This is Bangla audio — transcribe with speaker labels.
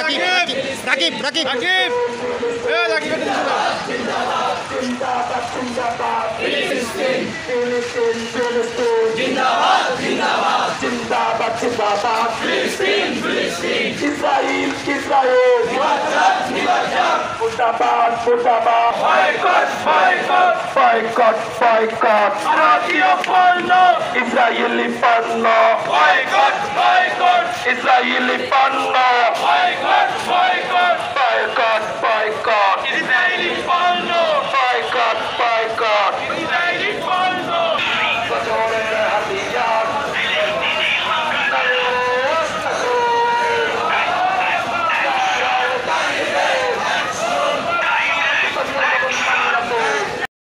Speaker 1: রাকিব রাকিব
Speaker 2: রাকিব এ রাকিব
Speaker 3: জিন্দাবাদ জিন্দাবাদ জিন্দাবাদ জিন্দাবাদ ফিলিস্তিন ফিলিস্তিন ইসরাইল ইসরাইল নিবাজাত নিবাজাত মুর্দাবাদ মুর্দাবাদ বয়কট বয়কট বয়কট বয়কট ভারতীয় পণ্য ইসরায়েলি পণ্য বয়কট বয়কট ইসরায়েলি পণ্য বয়কট বয়কট বয়কট বয়কট